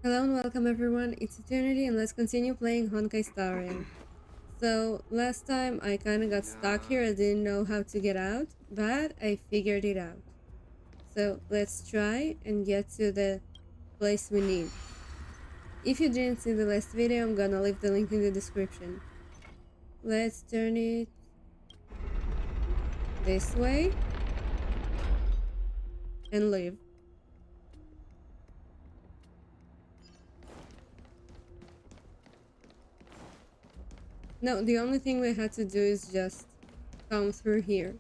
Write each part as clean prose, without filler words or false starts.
Hello and welcome everyone, it's Eternity and let's continue playing Honkai StarRail. So last time I kinda got stuck here, I didn't know how to get out, but I figured it out. So let's try and get to the place we need. If you didn't see the last video, I'm gonna leave the link in the description. Let's turn it this way and leave. No, the only thing we had to do is just come through here.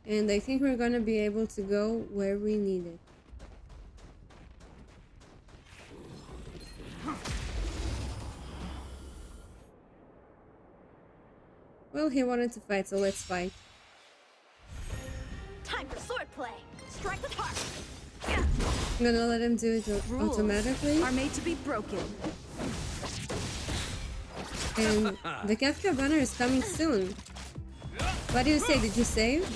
And I think we're gonna be able to go where we need it. Well, he wanted to fight, so let's fight. Time for swordplay. Strike with heart. I'm gonna let him do it automatically. Are made to be broken. And the Kafka banner is coming soon. What do you say? Did you save?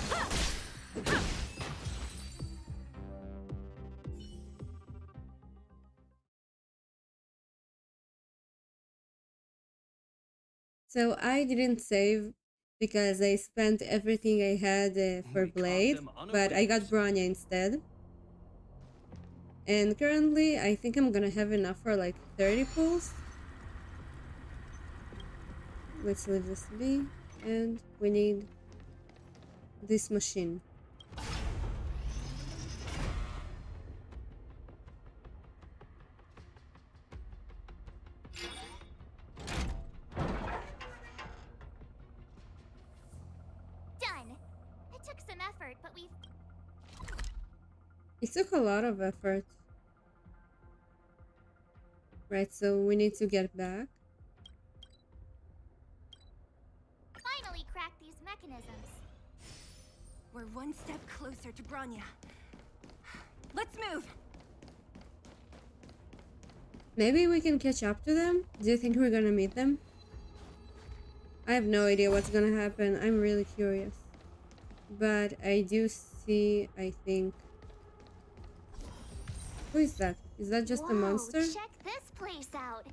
So I didn't save because I spent everything I had for Blade, but I got Bronya instead. And currently, I think I'm gonna have enough for like 30 pulls. Let's leave this be, and we need this machine. Done. It took some effort, but we've... It took a lot of effort. Right, so we need to get back. finally cracked these mechanisms. We're one step closer to Bronya. Let's move. Maybe we can catch up to them? Do you think we're gonna meet them? I have no idea what's gonna happen. I'm really curious. But I do see, I think... Who is that? Is that just a monster? Check this place out.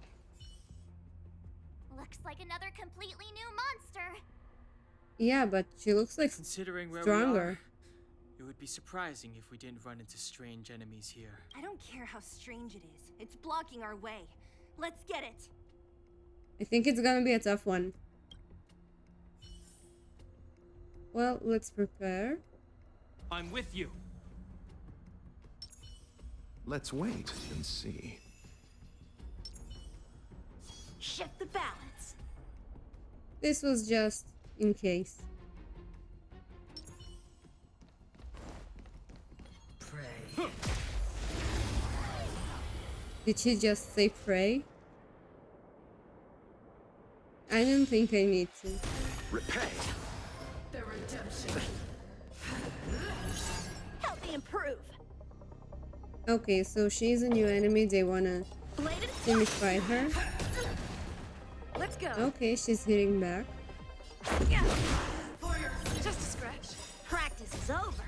Looks like another completely new monster. Yeah, but she looks like Considering where stronger. we are, it would be surprising if we didn't run into strange enemies here. I don't care how strange it is. It's blocking our way. Let's get it. I think it's gonna be a tough one. Well, let's prepare. I'm with you. Let's wait and see. Shift the balance. This was just in case. Pray. Did she just say pray? I don't think I need to. Repay. The redemption. Help me improve. Okay, so she's a new enemy. They wanna Bladed. see me fight her. Let's go. Okay, she's hitting back. Yeah. Just a scratch. Practice is over.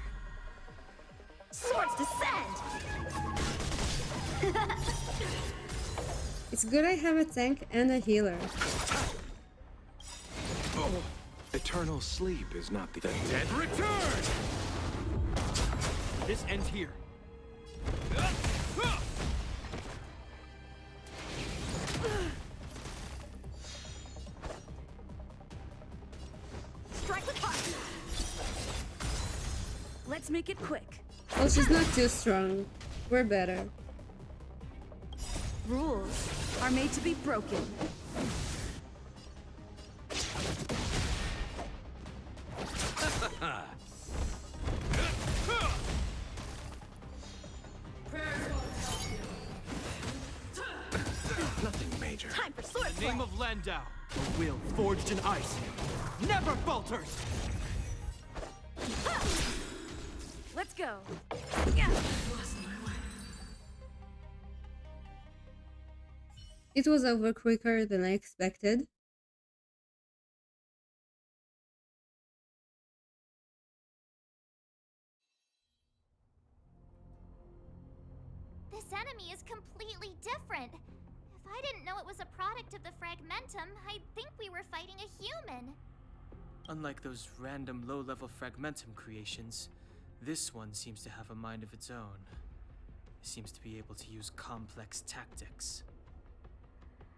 Swords descend. It's good I have a tank and a healer. Oh, eternal sleep is not the Dead return! This ends here. Strike with heart. Let's make it quick. Oh, she's not too strong. We're better. Rules are made to be broken. nothing major. Time for In swordplay. the name of Landau, a will forged in ice never falters! Let's go. Yeah. It was over quicker than I expected. enemy is completely different. If I didn't know it was a product of the Fragmentum, I'd think we were fighting a human. Unlike those random low-level Fragmentum creations, this one seems to have a mind of its own. It seems to be able to use complex tactics.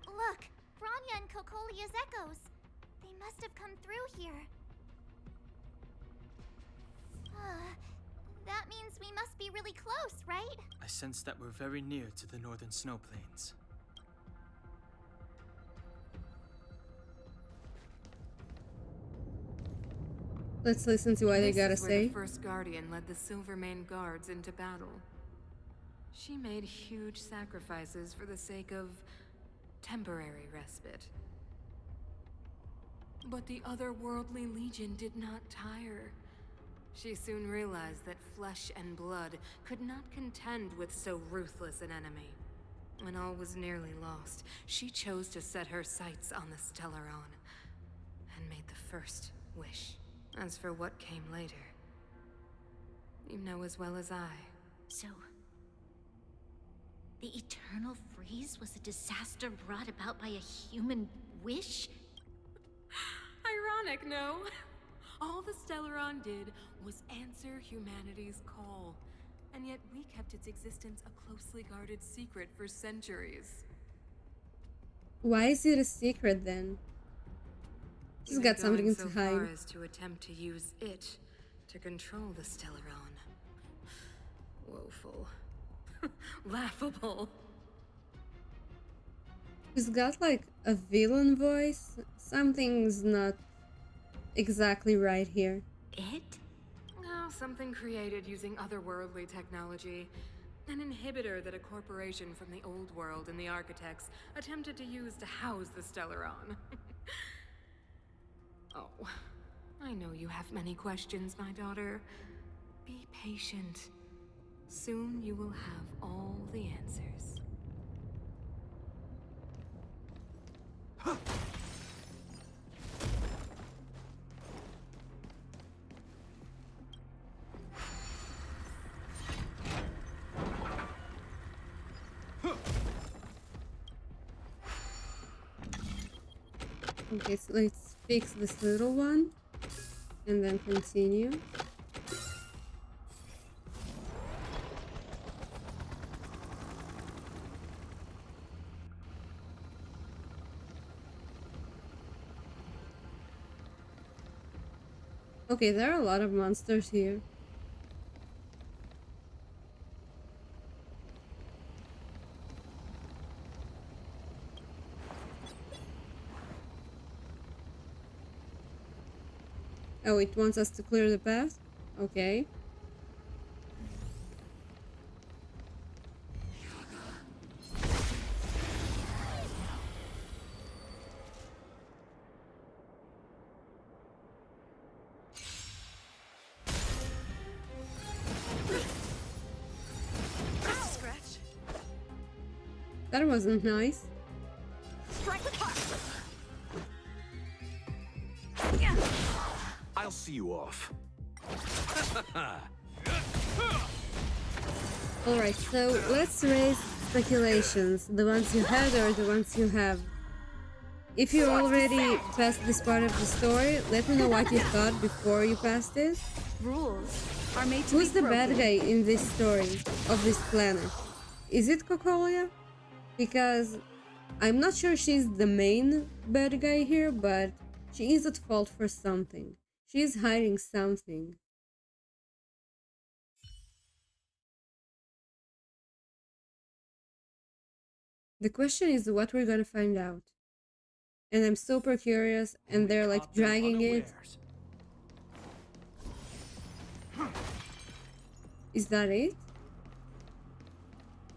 Look, Bronya and Cocolia's echoes. They must have come through here. That means we must be really close, right? I sense that we're very near to the northern snow plains. Let's listen to what they gotta This is where say. the first Guardian led the Silvermane Guards into battle. She made huge sacrifices for the sake of temporary respite. But the otherworldly Legion did not tire. She soon realized that flesh and blood could not contend with so ruthless an enemy. When all was nearly lost, she chose to set her sights on the Stellaron and made the first wish. As for what came later, you know as well as I. So, the eternal freeze was a disaster brought about by a human wish? Ironic, no? All the Stellaron did was answer humanity's call, and yet we kept its existence a closely guarded secret for centuries. Why is it a secret then? She's got something Going to so far hide. as to attempt to use it to control the Stellaron. Woeful. Laughable. She's got like a villain voice. Something's not exactly right here. It? Oh, something created using otherworldly technology. An inhibitor that a corporation from the old world and the architects attempted to use to house the Stellaron. Oh, I know you have many questions, my daughter. Be patient. Soon you will have all the answers. Okay, so let's fix this little one and then continue. Okay, there are a lot of monsters here. Oh, it wants us to clear the path? Okay. Scratch. That wasn't nice. Strike with heart. I'll see you off. Alright, so let's raise speculations. The ones you had or the ones you have. If you already passed this part of the story, let me know what you thought before you passed it. Rules are made to Who's be the bad broken. guy in this story of this planet? Is it Cocolia? Because I'm not sure she's the main bad guy here, but she is at fault for something. She is hiding something. The question is what we're gonna find out. And I'm super curious, and they're like Caught them dragging it. unawares. Is that it?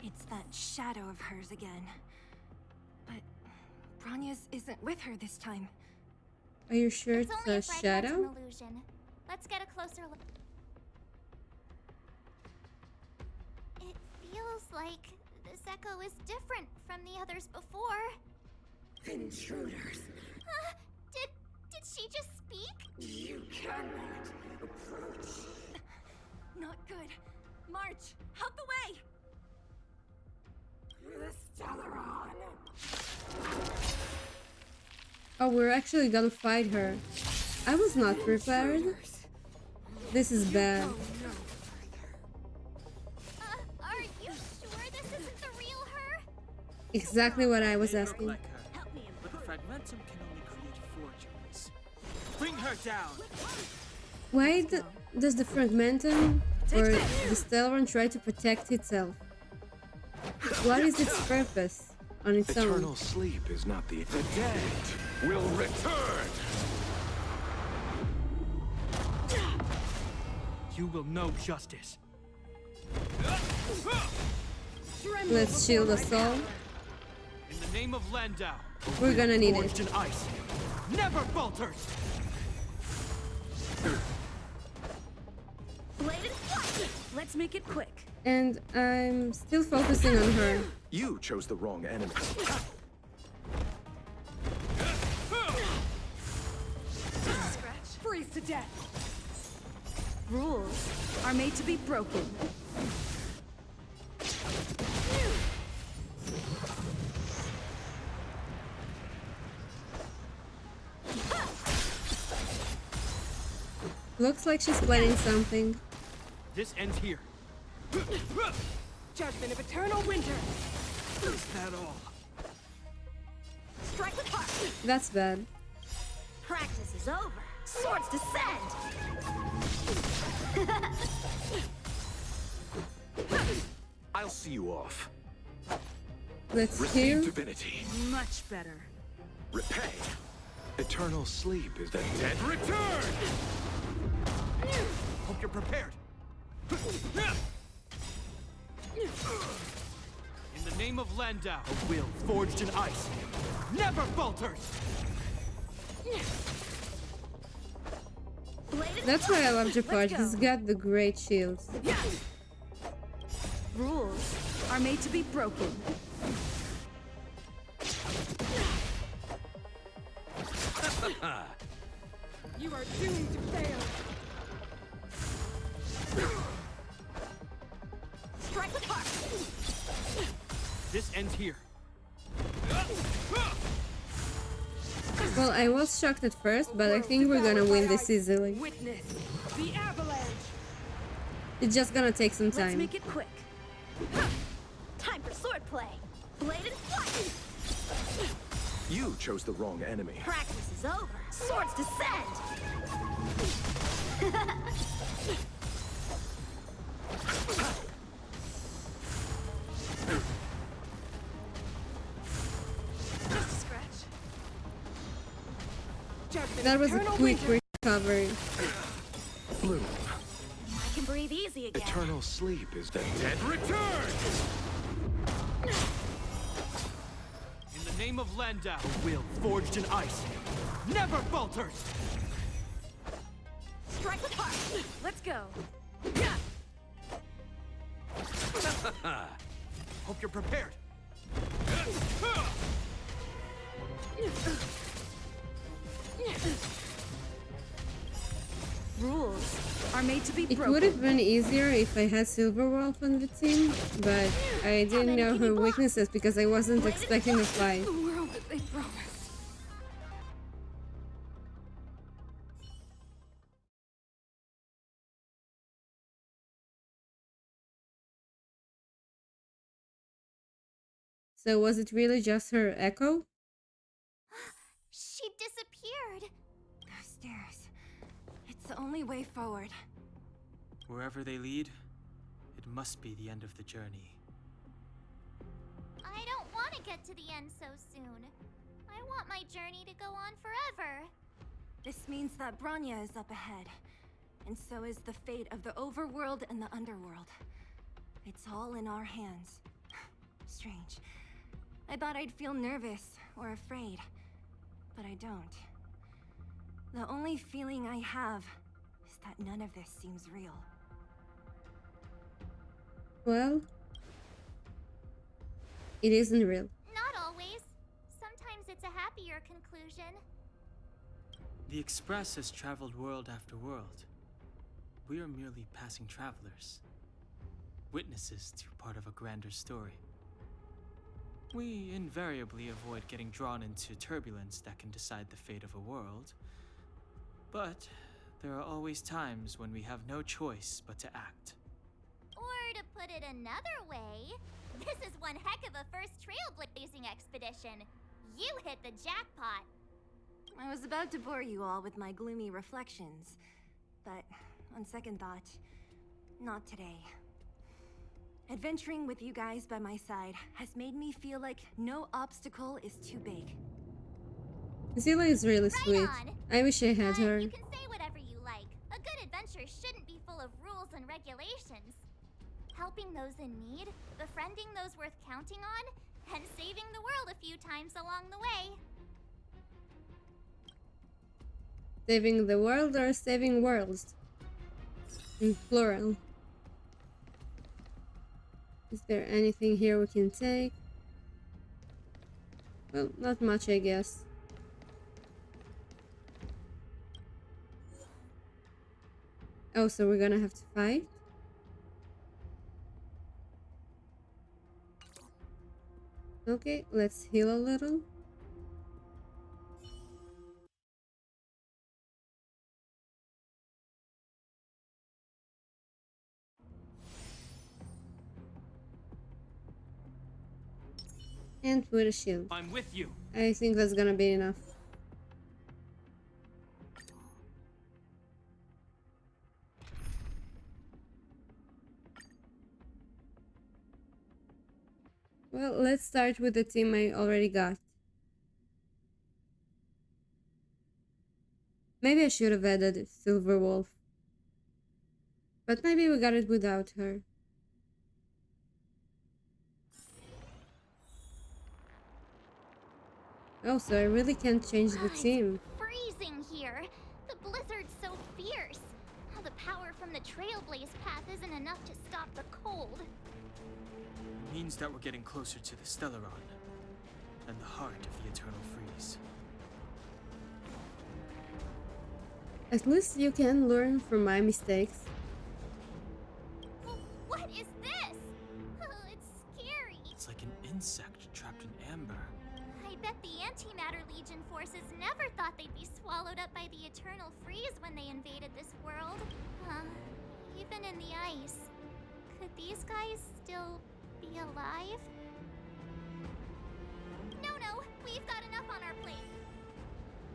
It's that shadow of hers again. But Bronya's isn't with her this time. Are you sure It's it's only a a Fragmentum shadow? illusion. Let's get a closer look. It feels like this echo is different from the others before. Intruders, Did she just speak? you cannot approach. Not good. March, out the way! Oh, we're actually gonna fight her. I was not prepared. This is bad. Are you sure this isn't the real her? Exactly what I was They look asking. like her, but the fragmentum can only create forgeries. Bring her down! Why does the fragmentum or the Stellarun try to protect itself? What is its purpose on its Eternal own? sleep is not the dead will return. You will know justice. Let's shield us all. In the name of Landau, We're gonna need forged it. in ice, never falters. Bladed flight! Let's make it quick. And I'm still focusing on her. You chose the wrong enemy. Scratch. Freeze to death. Rules are made to be broken. Looks like she's planning something. This ends here. Judgment of eternal winter. Is that all? Strike with heart. That's bad. Practice is over. Swords descend. I'll see you off. Let's Receive heal. divinity. Much better. Repay. Eternal sleep is the dead return. Hope you're prepared. In the name of Landau, a will forged in ice, never falters. That's why I love Japard. He's got the great shields. Rules are made to be broken. You are doomed to fail. Strike with heart. This ends here. Well, I was shocked at first, but I think we're gonna win this easily. Witness the avalanche. It's just gonna take some Let's time. make it quick. Time for swordplay. Bladed flight. You chose the wrong enemy. Practice is over. Swords descend. Just a scratch. Judgment That of was a eternal quick winter. recovery. Bloom. I can breathe easy again. Eternal sleep is the dead return. In the name of Landau, a will forged in ice, never falters. Strike with heart. Let's go. Hope you're prepared. Rules are made to be It broken. would have been easier if I had Silverwolf on the team, but I didn't know her weaknesses because I wasn't expecting a fight. The world that they promised. So was it really just her echo? She disappeared. Those stairs. It's the only way forward. Wherever they lead, it must be the end of the journey. I don't want to get to the end so soon. I want my journey to go on forever. This means that Bronya is up ahead. And so is the fate of the overworld and the underworld. It's all in our hands. Strange. I thought I'd feel nervous or afraid. But I don't. The only feeling I have is that none of this seems real. Well, it isn't real. Not always. Sometimes it's a happier conclusion. The Express has traveled world after world. We are merely passing travelers. Witnesses to part of a grander story. We invariably avoid getting drawn into turbulence that can decide the fate of a world. But there are always times when we have no choice but to act. Or to put it another way, this is one heck of a first trailblazing expedition. You hit the jackpot. I was about to bore you all with my gloomy reflections, but on second thought, not today. Adventuring with you guys by my side has made me feel like no obstacle is too big. Zilla is really sweet. on. I wish I had But her. you can say whatever you like. A good adventure shouldn't be full of rules and regulations. Helping those in need, befriending those worth counting on, and saving the world a few times along the way. Saving the world or saving worlds? In plural. Is there anything here we can take? Well, not much, I guess. Oh, so we're gonna have to fight? Okay, let's heal a little. And put a shield. I'm with you. I think that's gonna be enough. Well, let's start with the team I already got. Maybe I should have added Silver Wolf. But maybe we got it without her. Oh, so I really can't change the team. It's freezing here. The blizzard's so fierce. All the power from the Trailblaze path isn't enough to stop the cold. It means that we're getting closer to the Stellaron, and the heart of the Eternal Freeze. At least you can learn from my mistakes. What is this? Oh, it's scary. It's like an insect trapped in amber. I bet the Antimatter Legion forces never thought they'd be swallowed up by the Eternal Freeze when they invaded this world. Even in the ice. Could these guys still be alive? No, we've got enough on our plate.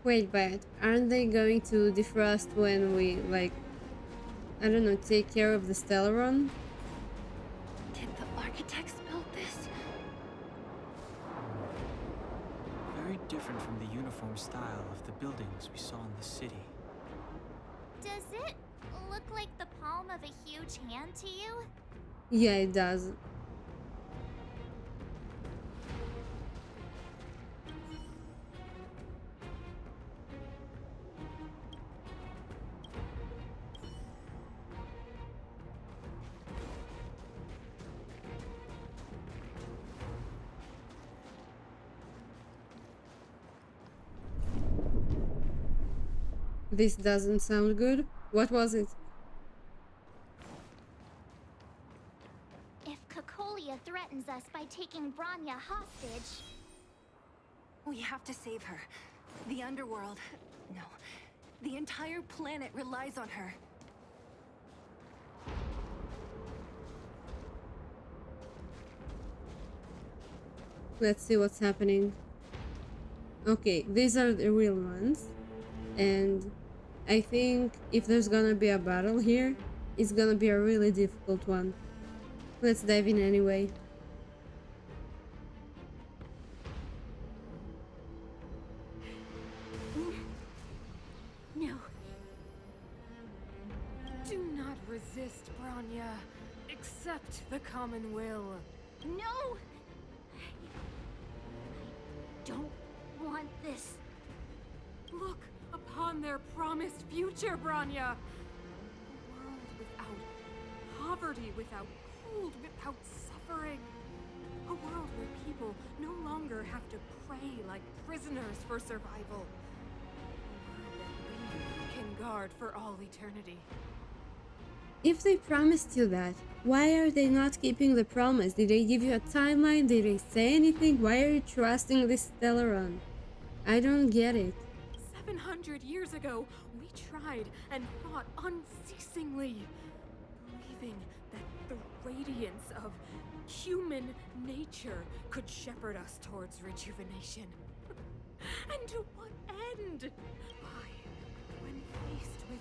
Wait, but aren't they going to defrost when we, like, I don't know, take care of the Stellaron? Did the architects build this? Very different from the uniform style of the buildings we saw in the city. Does it look like the palm of a huge hand to you? Yeah, it does. This doesn't sound good. What was it? If Cocolia threatens us by taking Bronya hostage... We have to save her. The underworld... No. The entire planet relies on her. Let's see what's happening. Okay, these are the real ones. And I think if there's gonna be a battle here, it's gonna be a really difficult one. Let's dive in anyway. No. Do not resist, Bronya. Accept the common will. No! I don't want this. Look upon their promised future, Bronya. A world without poverty, without cold, without suffering. A world where people no longer have to pray like prisoners for survival. A world that we can guard for all eternity. If they promised you that, why are they not keeping the promise? Did they give you a timeline? Did they say anything? Why are you trusting this Stellaron? I don't get it. 700 years ago, we tried and fought unceasingly, believing that the radiance of human nature could shepherd us towards rejuvenation. And to what end? Why, when faced with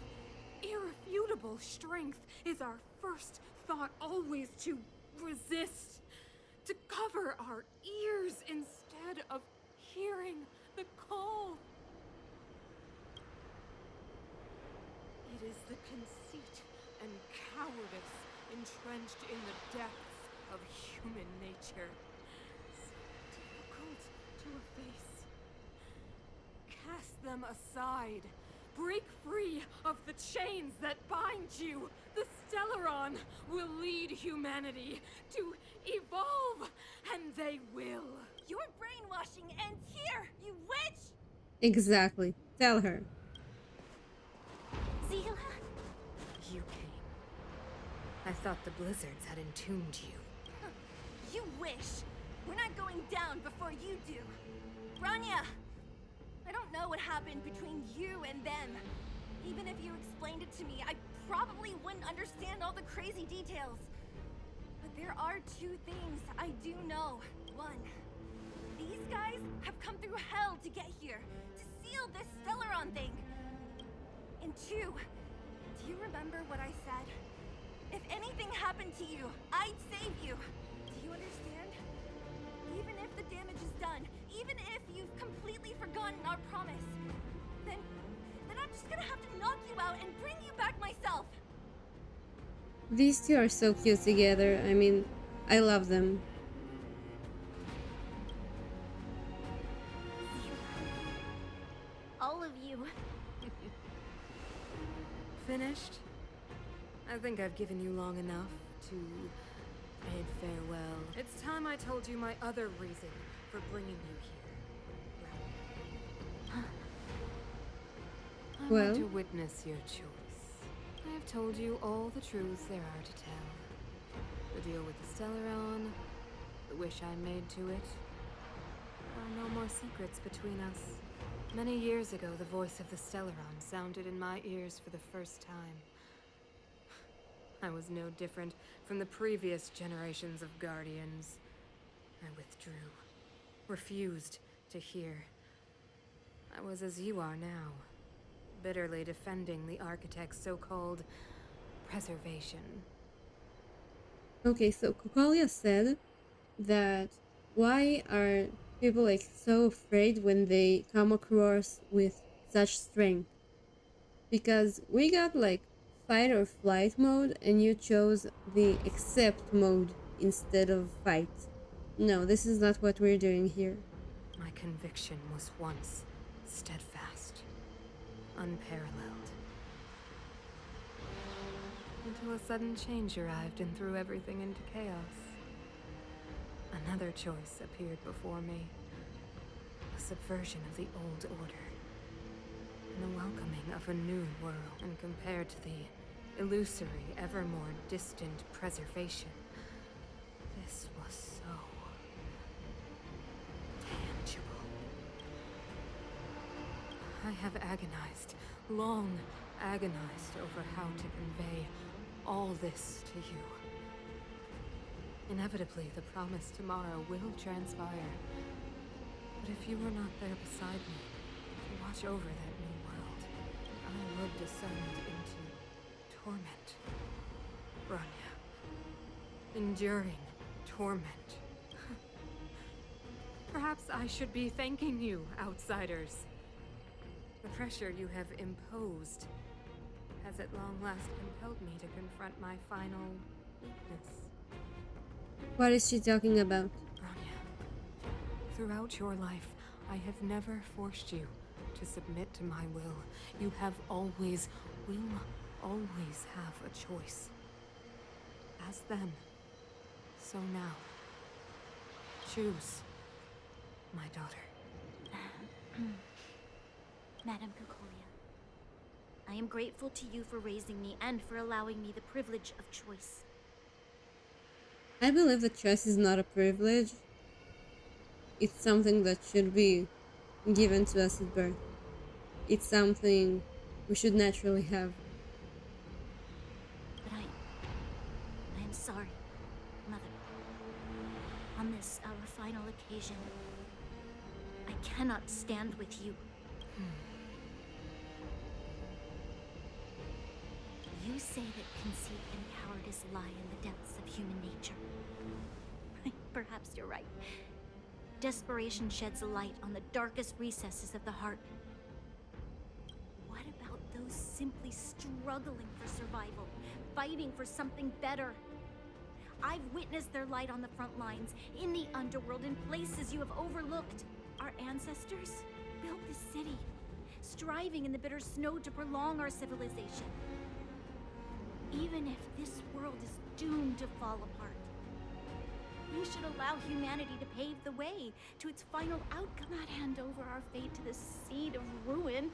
irrefutable strength, is our first thought always to resist, to cover our ears instead of hearing the call? It is the conceit and cowardice entrenched in the depths of human nature, so difficult to efface. Cast them aside. Break free of the chains that bind you. The Stellaron will lead humanity to evolve, and they will. Your brainwashing ends here, you witch! Exactly. Tell her. Zila? You came. I thought the blizzards had entombed you. You wish. We're not going down before you do. Branya! I don't know what happened between you and them. Even if you explained it to me, I probably wouldn't understand all the crazy details. But there are two things I do know. One, these guys have come through hell to get here, to seal this Stellaron thing. And two, do you remember what I said? If anything happened to you, I'd save you. Do you understand? Even if the damage is done, even if you've completely forgotten our promise, then I'm just gonna have to knock you out and bring you back myself. These two are so cute together. I mean, I love them. All of you. Finished? I think I've given you long enough to bid farewell. It's time I told you my other reason for bringing you here. I Well? want to witness your choice. I have told you all the truths there are to tell. The deal with the Stellaron, the wish I made to it. There are no more secrets between us. Many years ago, the voice of the Stellaron sounded in my ears for the first time. I was no different from the previous generations of Guardians. I withdrew, refused to hear. I was as you are now, bitterly defending the Architect's so-called preservation. Okay, so Cocolia said that why are people like so afraid when they come across with such strength? Because we got like fight or flight mode and you chose the accept mode instead of fight. No, this is not what we're doing here. My conviction was once steadfast, unparalleled. Until a sudden change arrived and threw everything into chaos. Another choice appeared before me. A subversion of the old order. And a welcoming of a new world. And compared to the illusory, ever more distant preservation, this was so tangible. I have agonized, long agonized over how to convey all this to you. Inevitably, the promised tomorrow will transpire. But if you were not there beside me, to watch over that new world, I would descend into torment. Branya. Enduring torment. Perhaps I should be thanking you, outsiders. The pressure you have imposed has at long last compelled me to confront my final weakness. What is she talking about? Branya, throughout your life, I have never forced you to submit to my will. You have always, will always have a choice. As then, so now. Choose, my daughter. Madam Cocolia, I am grateful to you for raising me and for allowing me the privilege of choice. I believe that choice is not a privilege. It's something that should be given to us at birth. It's something we should naturally have. But I am sorry, Mother. On this, our final occasion, I cannot stand with you. You say that conceit and cowardice lie in the depths of human nature. Perhaps you're right. Desperation sheds a light on the darkest recesses of the heart. What about those simply struggling for survival, fighting for something better? I've witnessed their light on the front lines, in the underworld, in places you have overlooked. Our ancestors built this city, striving in the bitter snow to prolong our civilization. Even if this world is doomed to fall apart, we should allow humanity to pave the way to its final outcome, not hand over our fate to the seed of ruin.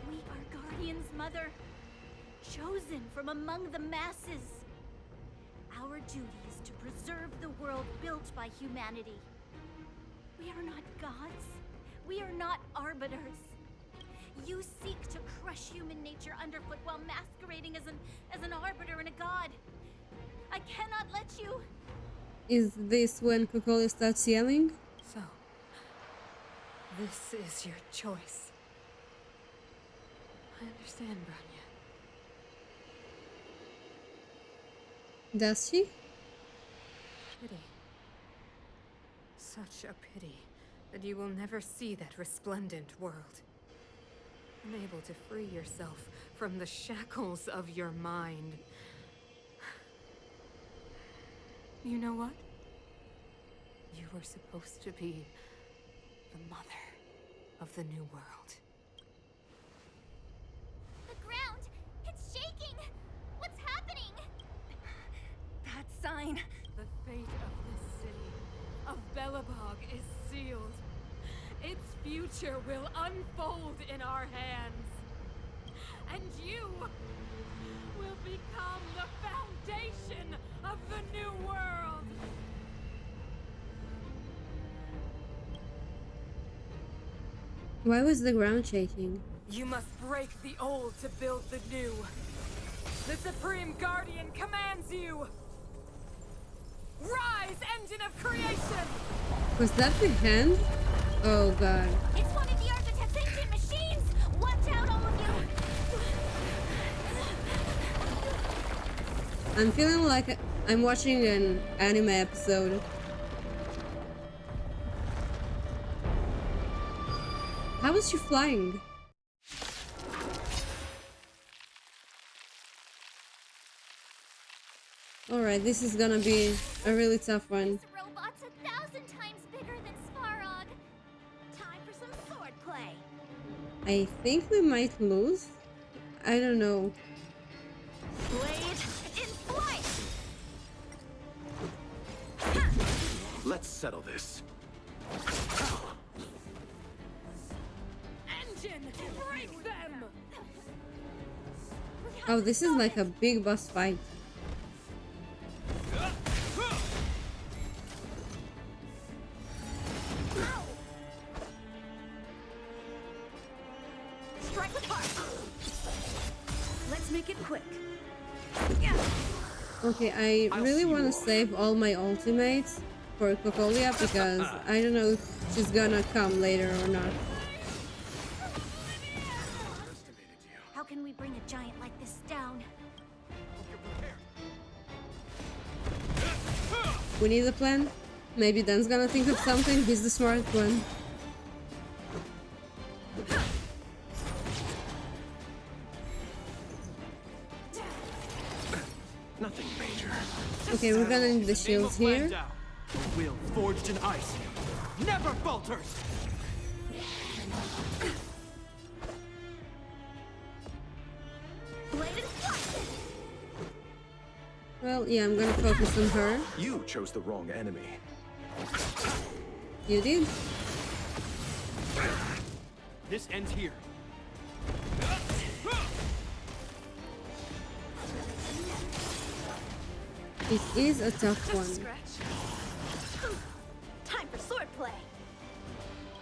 We are guardians, Mother, chosen from among the masses. Our duty is to preserve the world built by humanity. We are not gods. We are not arbiters. You seek to crush human nature underfoot while masquerading as an arbiter and a god. I cannot let you. Is this when Cocolia starts yelling? So, this is your choice. I understand, Bronya. Does she? Pity. Such a pity that you will never see that resplendent world. Unable to free yourself from the shackles of your mind. You know what? You were supposed to be the mother of the new world. The ground! It's shaking! What's happening? That sign. The fate of this city, of Belobog, is sealed. Its future will unfold in our hands. And you will become the foundation of the new world. Why was the ground shaking? You must break the old to build the new. The Supreme Guardian commands you! Rise, engine of creation! Was that the hand? Oh god. It's one of the Architect's ancient machines! Watch out, all of you! I'm feeling like I'm watching an anime episode. How is she flying? Alright, this is gonna be a really tough one. This robot's 1,000 times bigger than Svarog. Time for some swordplay. I think we might lose. I don't know. Blade in flight! Let's settle this. Engine, break them! Oh, this is like a big boss fight. Strike with heart. Let's make it quick. Okay, I really want to save all my ultimates for Cocolia because I don't know if she's gonna come later or not. How can we bring a giant like this down? We need a plan. Maybe Dan's gonna think of something. He's the smart one. Nothing major. Okay, we're gonna need the shields here. The will forged in ice never falters. Blade in flight. Well, yeah, I'm gonna focus on her. You chose the wrong enemy. You did? This ends here. It is a tough one. Time for swordplay.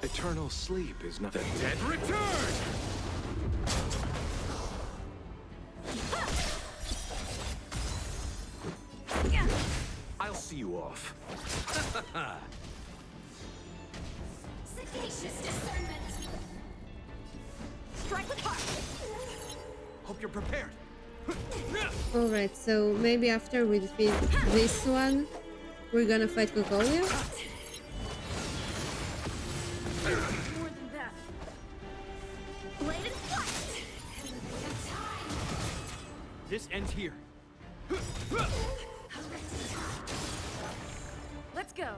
Eternal sleep is not... The dead return! I'll see you off. Sagacious discernment. Strike with heart. Hope you're prepared. Alright, so maybe after we defeat this one, we're gonna fight Cocolia? More than that. Blade and flight. This ends here. Let's go.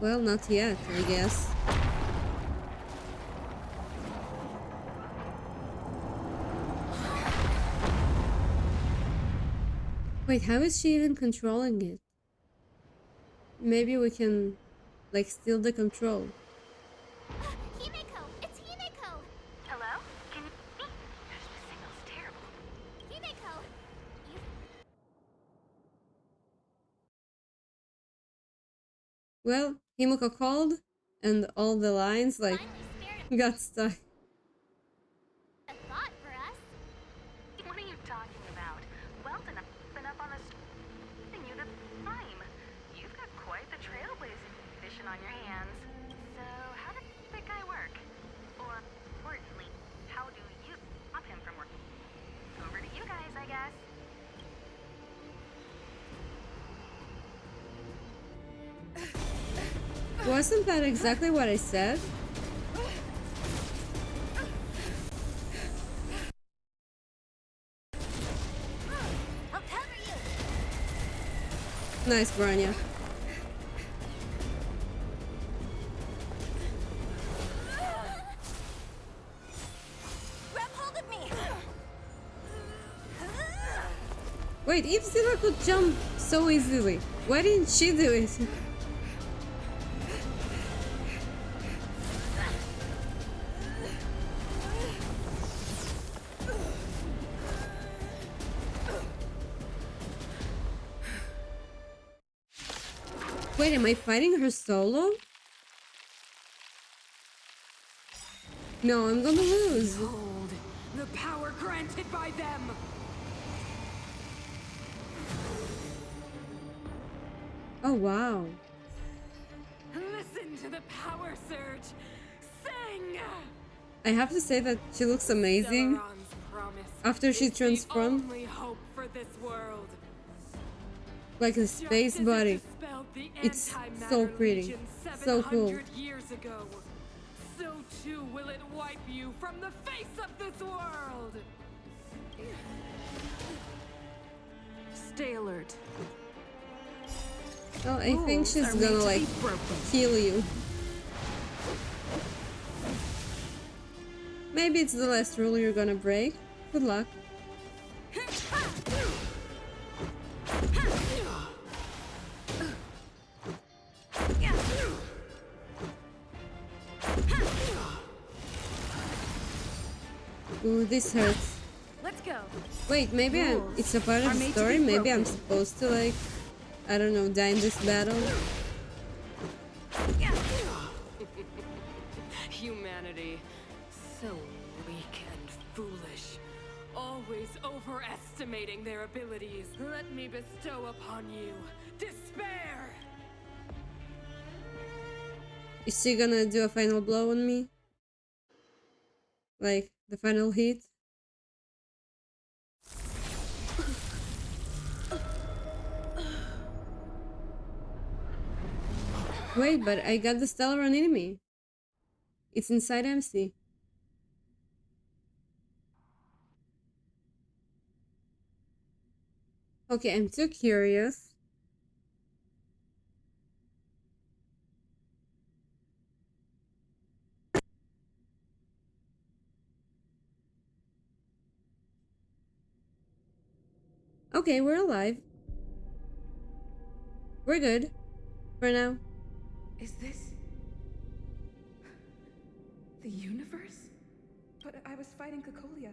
Well, not yet, I guess. Wait, how is she even controlling it? Maybe we can, like, steal the control. Himeko! It's Himeko! Hello? Can you hear me? The signal's terrible. Himeko! You... Well, Himiko called, and all the lines, like, finally spared got stuck. a thought for us. What are you talking about? Weldon, I've been up on the you the time. You've got quite the trailblazing mission on your hands. So how does that guy work? Or importantly, how do you stop him from working? Over to you guys, I guess. Wasn't that exactly what I said? I'll cover you. Nice, Branya. Grab hold of me. Wait, if Zilla could jump so easily, why didn't she do it? Wait, am I fighting her solo? No, I'm gonna lose. Behold, the power granted by them. Oh, wow. Listen to the power surge. Sing! I have to say that she looks amazing Celeron's promise after she is the transformed. only hope for this world. Like a space Just as it body. dispelled the It's Antimatter so pretty. Legion So cool. 700 years ago, so too will it wipe you from the face of this world. Stay alert. Well, I think Rules she's are made gonna, to like, be broken. kill you. Maybe it's the last rule you're gonna break. Good luck. Ooh, this hurts. Let's go. Wait, maybe it's a part of the story? Maybe I'm supposed to, like, I don't know, die in this battle? Humanity, so weak and foolish, always overestimating their abilities. Let me bestow upon you despair. Is she gonna do a final blow on me? Like, the final hit? Wait, but I got the Stellaron enemy. It's inside MC. Okay, I'm too curious. Okay, we're alive. We're good. For now. Is this the universe? But I was fighting Cocolia.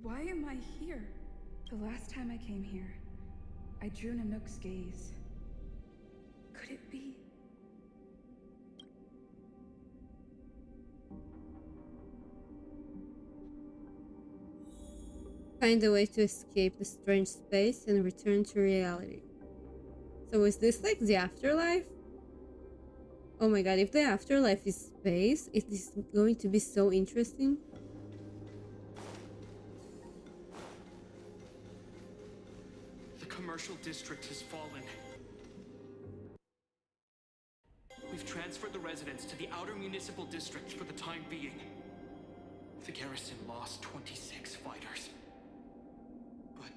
Why am I here? The last time I came here, I drew Nanook's gaze. Could it be? Find a way to escape the strange space and return to reality. So is this like the afterlife? Oh my god, if the afterlife is space, it is going to be so interesting. The commercial district has fallen. We've transferred the residents to the outer municipal district for the time being. The garrison lost 26 fighters. But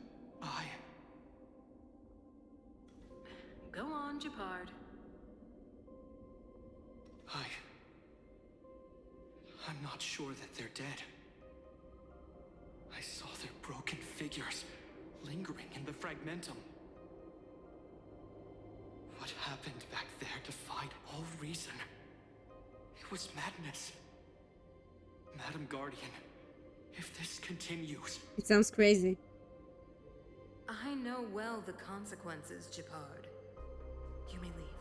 Go on, Japard. I'm not sure that they're dead. I saw their broken figures lingering in the fragmentum. What happened back there defied all reason. It was madness. Madam Guardian, if this continues... It sounds crazy. I know well the consequences, Japard. You may leave.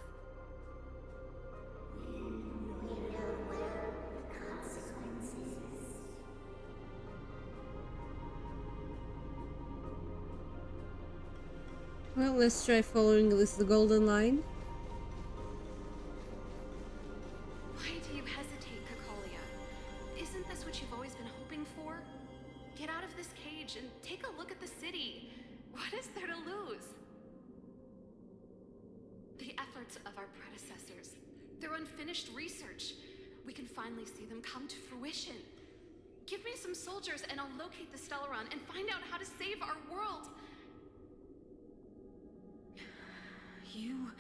Well, let's try following this golden line. Why do you hesitate, Cocolia? Isn't this what you've always been hoping for? Get out of this cage and take a look at the city. What is there to lose? The efforts of our predecessors, their unfinished research. We can finally see them come to fruition. Give me some soldiers and I'll locate the Stellaron and find out how to save our world. You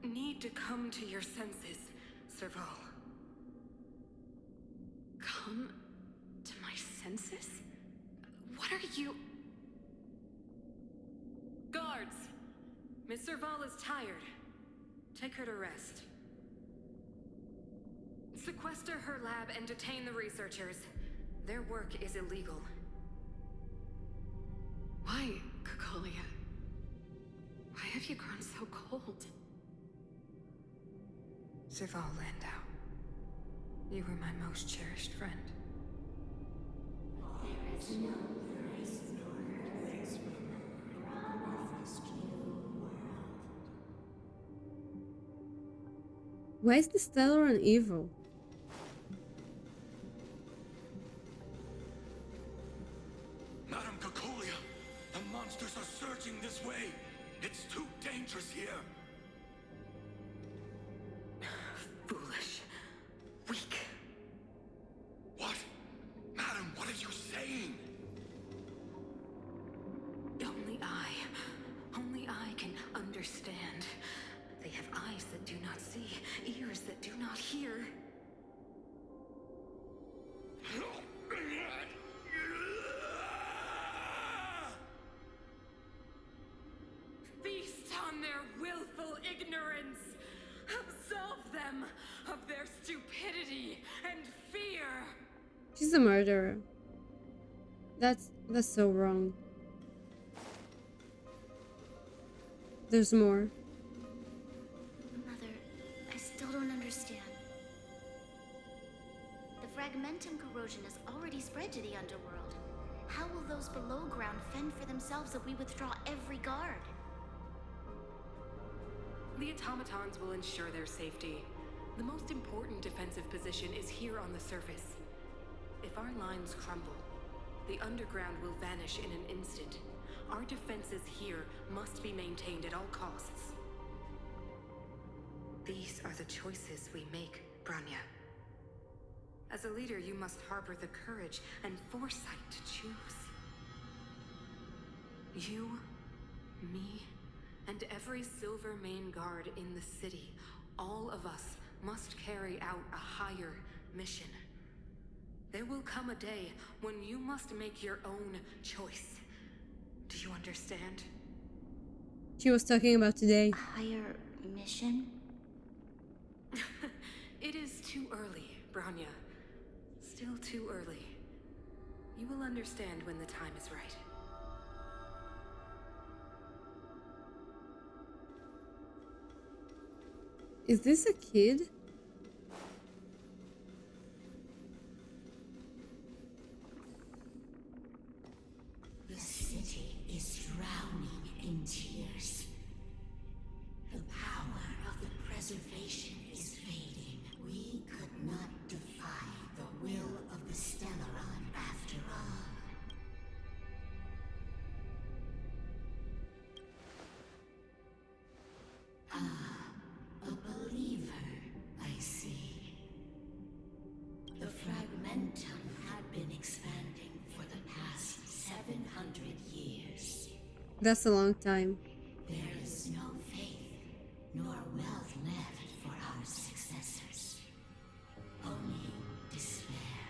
need to come to your senses, Serval. Come to my senses? What are you... Guards! Miss Serval is tired. Take her to rest. Sequester her lab and detain the researchers. Their work is illegal. Why, Cocolia? Why have you grown so cold? Serval Landau, you were my most cherished friend. There is no place nor place promised you world. Why is the Stellaron evil? Madam Cocolia, the monsters are surging this way. It's too dangerous here. Foolish. Weak. What? Madam, what are you saying? Only I can understand. They have eyes that do not see, ears that do not hear. Feast on their willful ignorance. Absolve them of their stupidity and fear. She's a murderer. That's so wrong. There's more. Mother, I still don't understand. The fragmentum corrosion has already spread to the underworld. How will those below ground fend for themselves if we withdraw every guard? The automatons will ensure their safety. The most important defensive position is here on the surface. If our lines crumble, the underground will vanish in an instant. Our defenses here must be maintained at all costs. These are the choices we make, Bronya. As a leader, you must harbor the courage and foresight to choose. You, me, and every Silver Main Guard in the city, all of us must carry out a higher mission. There will come a day when you must make your own choice. Do you understand? She was talking about today. A higher mission? It is too early, Bronya. Still too early. You will understand when the time is right. Is this a kid? The city is drowning in tears. The power of the preservation is fading. We could not defy the will of the Stellaron after all. A believer, I see. The fragmentum had been expanding for the past 700 years. That's a long time. There is no faith nor wealth left for our successors. Only despair.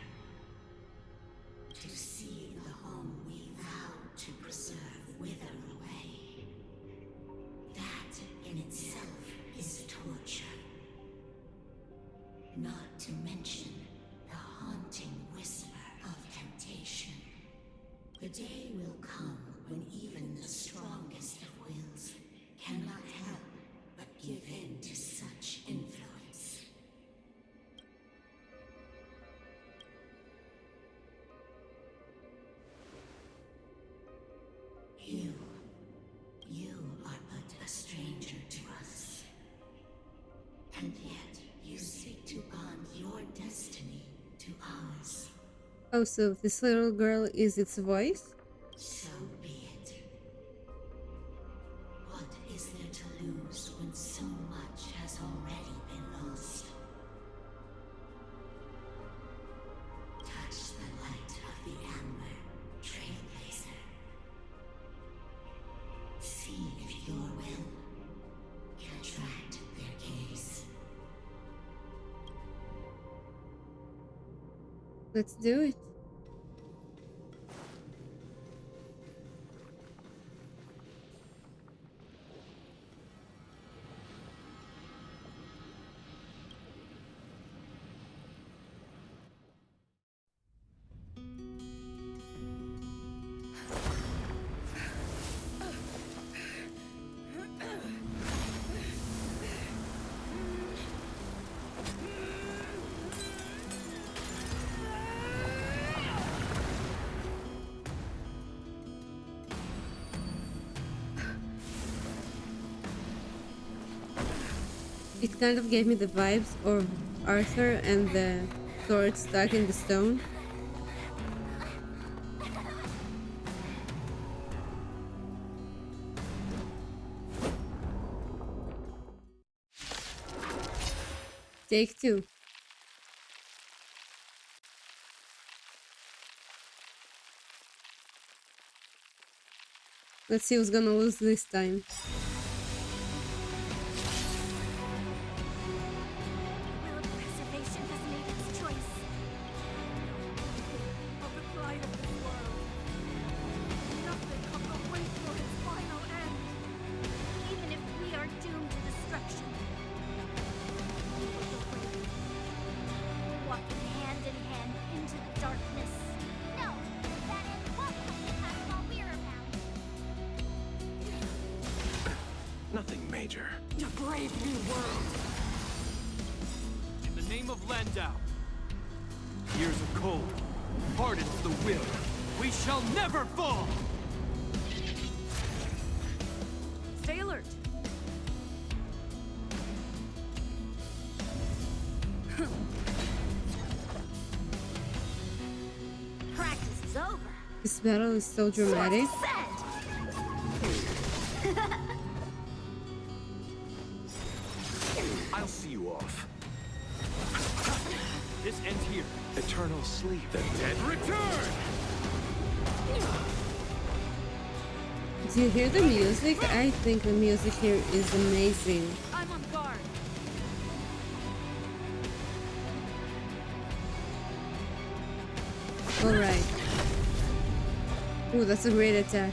To see the home we vowed to preserve wither away. That in itself is torture. Not to mention the haunting whisper of temptation. The day will come when even the strongest of wills cannot help but give in to such influence. You are but a stranger to us. And yet you seek to bond your destiny to ours. Oh, so this little girl is its voice? So be it. What is there to lose when so much has already been lost? Touch the light of the amber, trailblazer. See if your will can attract their gaze. Let's do it. It kind of gave me the vibes of Arthur and the sword stuck in the stone. Take two. Let's see who's gonna lose this time. Will of preservation has made its choice. Of the pride of this world. Nothing of the wait for its final end. Even if we are doomed to destruction. We will wait. Walking hand in hand into the darkness. No, that end won't come to pass while we're around. Nothing major. A brave new world. In the name of Landau, years of cold hardens the will. We shall never fall! Stay alert. Practice is over. This battle is so dramatic. I'll see you off. This ends here. Eternal sleep. The dead return! Do you hear the music? I think the music here is amazing. I'm on guard. Alright. Ooh, that's a great attack.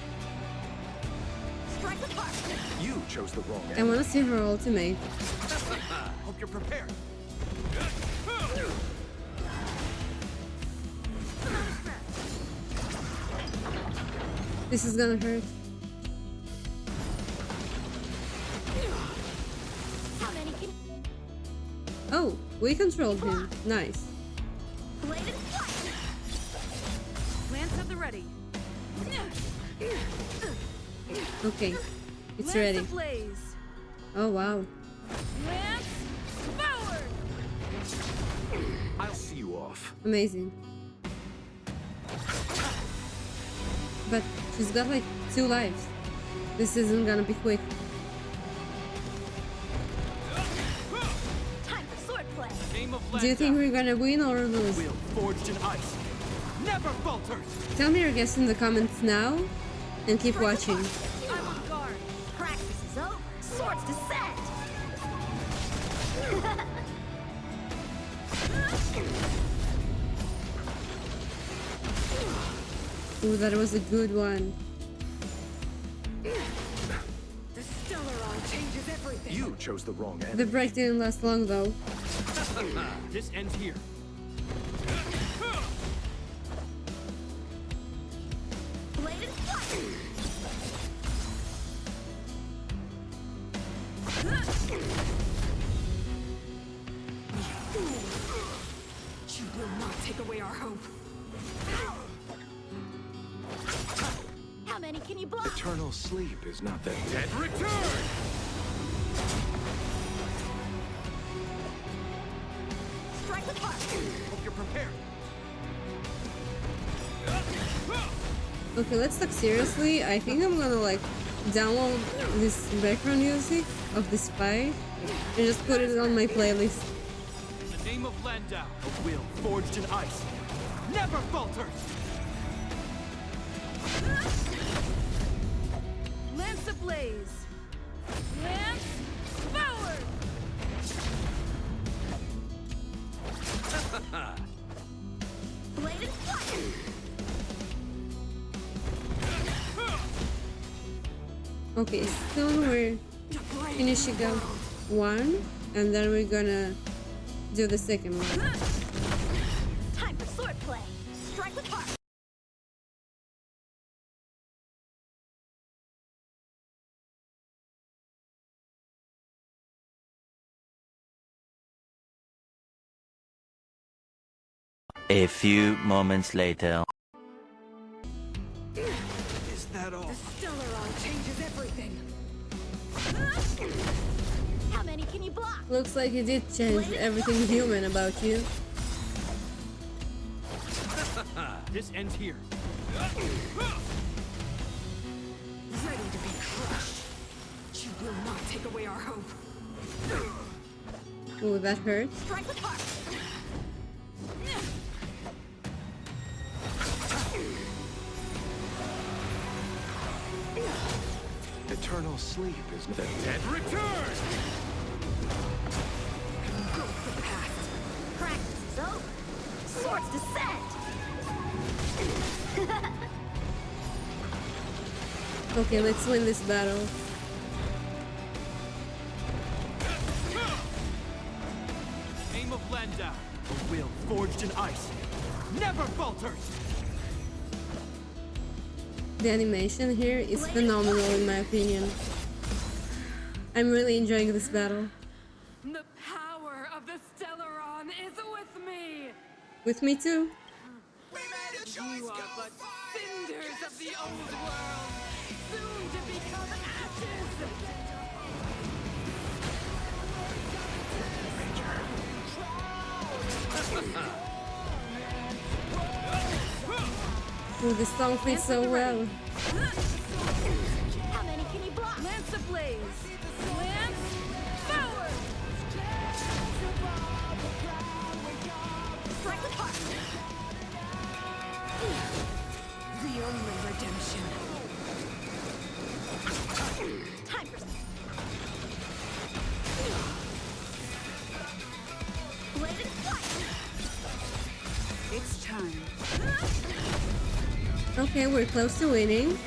Strike apart. You chose the wrong I wanna see her ultimate. Hope you're prepared. This is gonna hurt. How many can... Oh, we controlled him. Nice. Blade and flight! Lance at the ready. Okay, it's Lance ready. ablaze. Oh wow. Lance forward. I'll see you off. Amazing. But she's got like 2 lives. This isn't gonna be quick. Time for swordplay! Name of Do you think we're gonna win or lose? Will forged in ice. Never falters. Tell me your guess in the comments now and keep watching. I'm on guard. Practice is over. Swords to set! Ooh, that was a good one. The Stellaron changes everything. You chose the wrong end. The break didn't last long though. This ends here. Blade and flight! You will not take away our hope. How many can you block? Eternal sleep is not that dead. Return! Strike the park! Hope you're prepared. Okay, let's talk seriously. I think I'm gonna like download this background music of this fight and just put it on my playlist. In the name of Landau, a will forged in ice. Never falters. Lance ablaze. Lance forward. Blade and flight! Okay, soon we're finishing up 1 and then we're gonna do the second one. Time for swordplay! Strike the park! A few moments later. Is that all? The Stellaron changes everything. How many can you block? Looks like you did change everything human about you. This ends here. Ready to be crushed. You will not take away our hope. Ooh, that hurts. Strike the park! Eternal sleep is not that dead. Return! Go for the past. Practice is over. Swords to set! Okay, let's win this battle. Name of Landau, a will forged in ice. Never falters. The animation here is phenomenal in my opinion. I'm really enjoying this battle. The power of the Stellaron is with me. With me too. You are but cinders of the old world, soon to become ashes. Ooh, this song fits so well. How many can you block? Lance ablaze. Lance forward. Strike the park! The only redemption. Time for... Blade and flight! It's time. Okay, we're close to winning.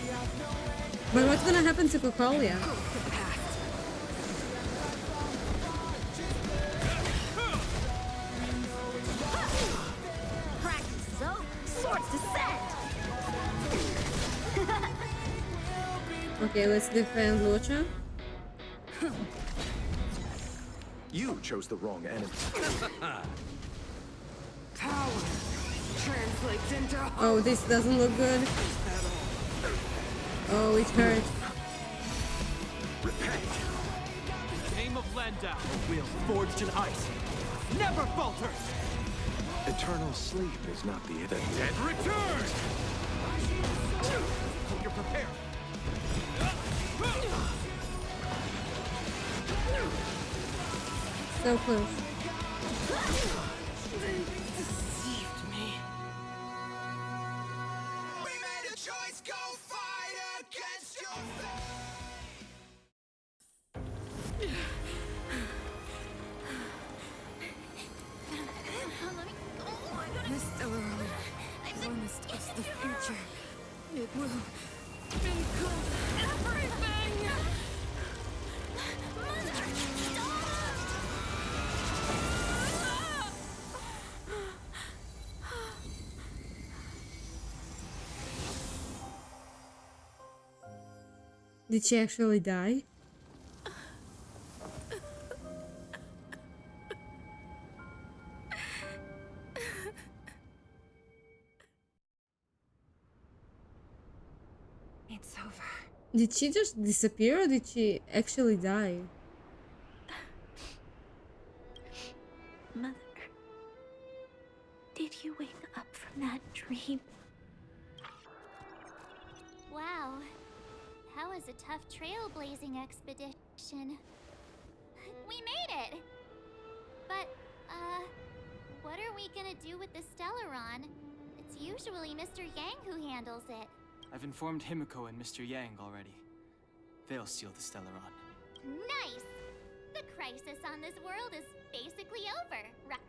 But what's gonna happen to Cocolia? Practice is over. Swords to set! Okay, let's defend Lucha. You chose the wrong enemy. Power translates into Oh, this doesn't look good. Oh, it hurts. Repent. The name of Landau, a will forged in ice, never falters! Eternal sleep is not the Dead return! Hope you're prepared. So close. deceived me. We made a choice, go fight against your This Stellaron promised us the future. It will become everything! Did she actually die? It's over. Did she just disappear or did she actually die? Mother, did you wake up from that dream? Wow. That was a tough trailblazing expedition. We made it! But, what are we gonna do with the Stellaron? It's usually Mr. Yang who handles it. I've informed Himiko and Mr. Yang already. They'll seal the Stellaron. Nice! The crisis on this world is basically over, right?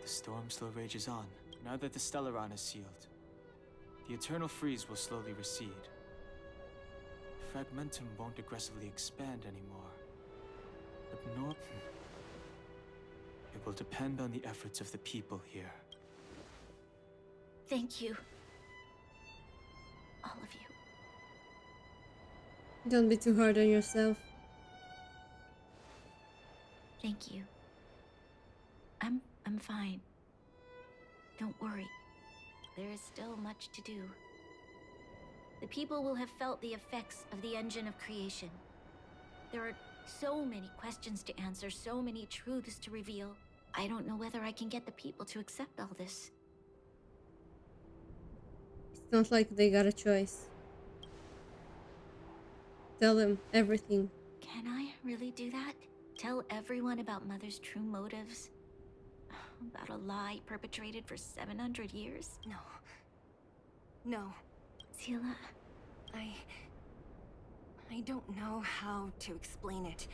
The storm still rages on. Now that the Stellaron is sealed, the eternal freeze will slowly recede. Fragmentum won't aggressively expand anymore. But it will depend on the efforts of the people here. Thank you. All of you. Don't be too hard on yourself. Thank you. I'm fine. Don't worry. There is still much to do. The people will have felt the effects of the engine of creation. There are so many questions to answer, so many truths to reveal. I don't know whether I can get the people to accept all this. It's not like they got a choice. Tell them everything. Can I really do that? Tell everyone about Mother's true motives? About a lie perpetrated for 700 years? No. No. Sila, I don't know how to explain it,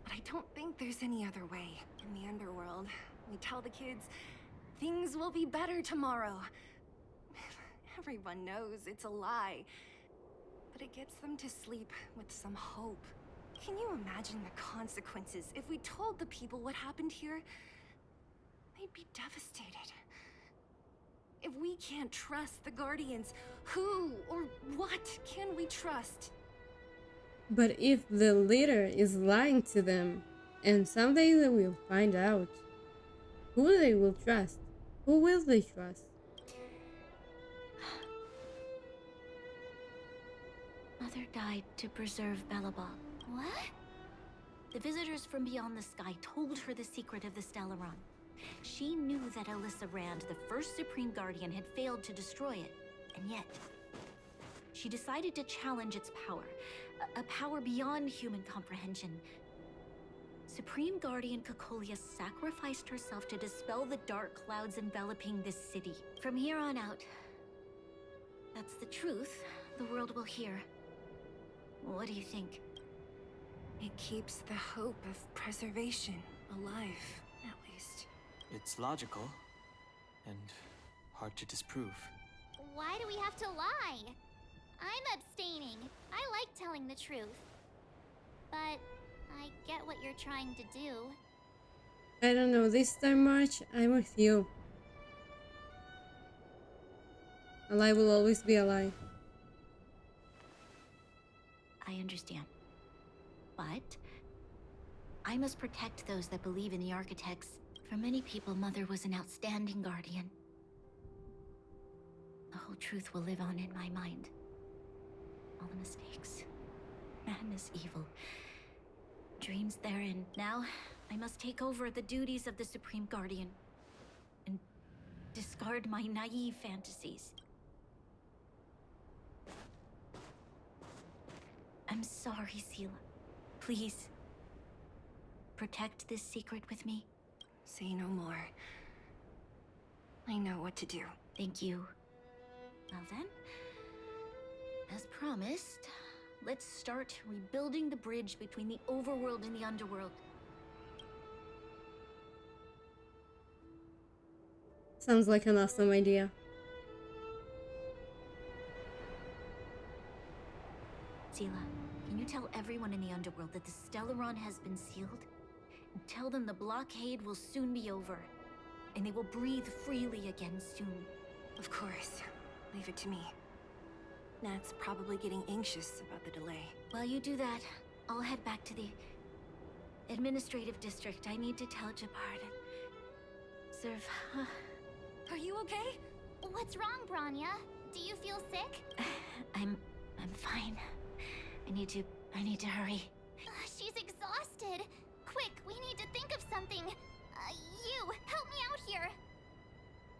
but I don't think there's any other way. In the underworld, we tell the kids, things will be better tomorrow. Everyone knows it's a lie, but it gets them to sleep with some hope. Can you imagine the consequences if we told the people what happened here? They'd be devastated. If we can't trust the Guardians, who or what can we trust? But if the leader is lying to them, and someday they will find out, who they will trust? Who will they trust? Mother died to preserve Belobog. What? The visitors from beyond the sky told her the secret of the Stellaron. She knew that Alyssa Rand, the first Supreme Guardian, had failed to destroy it. And yet, she decided to challenge its power. A power beyond human comprehension. Supreme Guardian Cocolia sacrificed herself to dispel the dark clouds enveloping this city. From here on out, that's the truth the world will hear. What do you think? It keeps the hope of preservation alive, at least. It's logical, and hard to disprove. Why do we have to lie? I'm abstaining. I like telling the truth. But I get what you're trying to do. I don't know, this time, March, I'm with you. A lie will always be a lie. I understand. But I must protect those that believe in the architects. For many people, Mother was an outstanding guardian. The whole truth will live on in my mind. All the mistakes. Madness, evil. Dreams therein. Now, I must take over the duties of the Supreme Guardian. And discard my naive fantasies. I'm sorry, Seela. Please. Protect this secret with me. Say no more. I know what to do. Thank you. Well then, as promised, let's start rebuilding the bridge between the overworld and the underworld. Sounds like an awesome idea. Seela, can you tell everyone in the underworld that the Stellaron has been sealed? And tell them the blockade will soon be over, and they will breathe freely again soon. Of course. Leave it to me. Nat's probably getting anxious about the delay. While you do that, I'll head back to the administrative district. I need to tell Jabard and serve. Are you okay? What's wrong, Branya? Do you feel sick? I'm fine. I need to hurry. She's exhausted. Quick, we need to think of something. You, help me out here.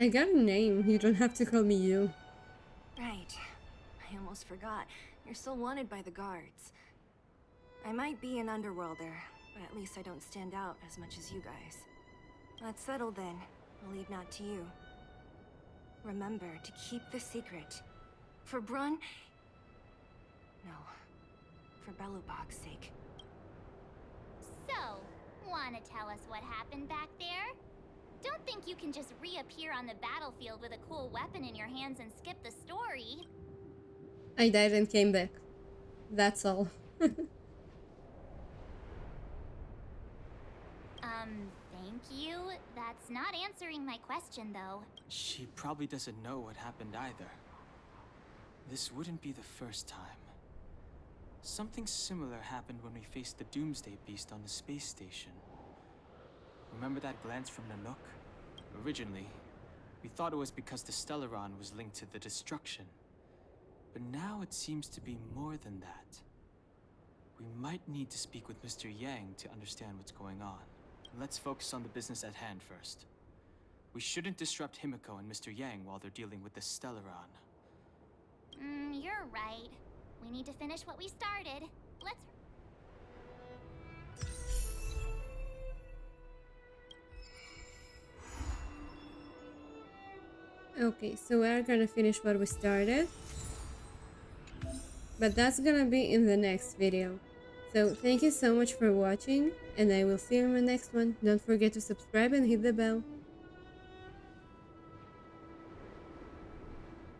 I got a name. You don't have to call me you. Right. I almost forgot. You're still wanted by the guards. I might be an underworlder, but at least I don't stand out as much as you guys. That's settled then. I'll leave Nat to you. Remember to keep the secret. For Brun... No. For Belobog's sake. So, wanna tell us what happened back there? Don't think you can just reappear on the battlefield with a cool weapon in your hands and skip the story. I died and came back. That's all. Thank you. That's not answering my question, though. She probably doesn't know what happened either. This wouldn't be the first time. Something similar happened when we faced the Doomsday Beast on the space station. Remember that glance from Nanook? Originally, we thought it was because the Stellaron was linked to the destruction. But now it seems to be more than that. We might need to speak with Mr. Yang to understand what's going on. Let's focus on the business at hand first. We shouldn't disrupt Himiko and Mr. Yang while they're dealing with the Stellaron. You're right. We need to finish what we started. Let's... Okay, so we're gonna finish what we started. But that's gonna be in the next video. So thank you so much for watching, and I will see you in the next one. Don't forget to subscribe and hit the bell.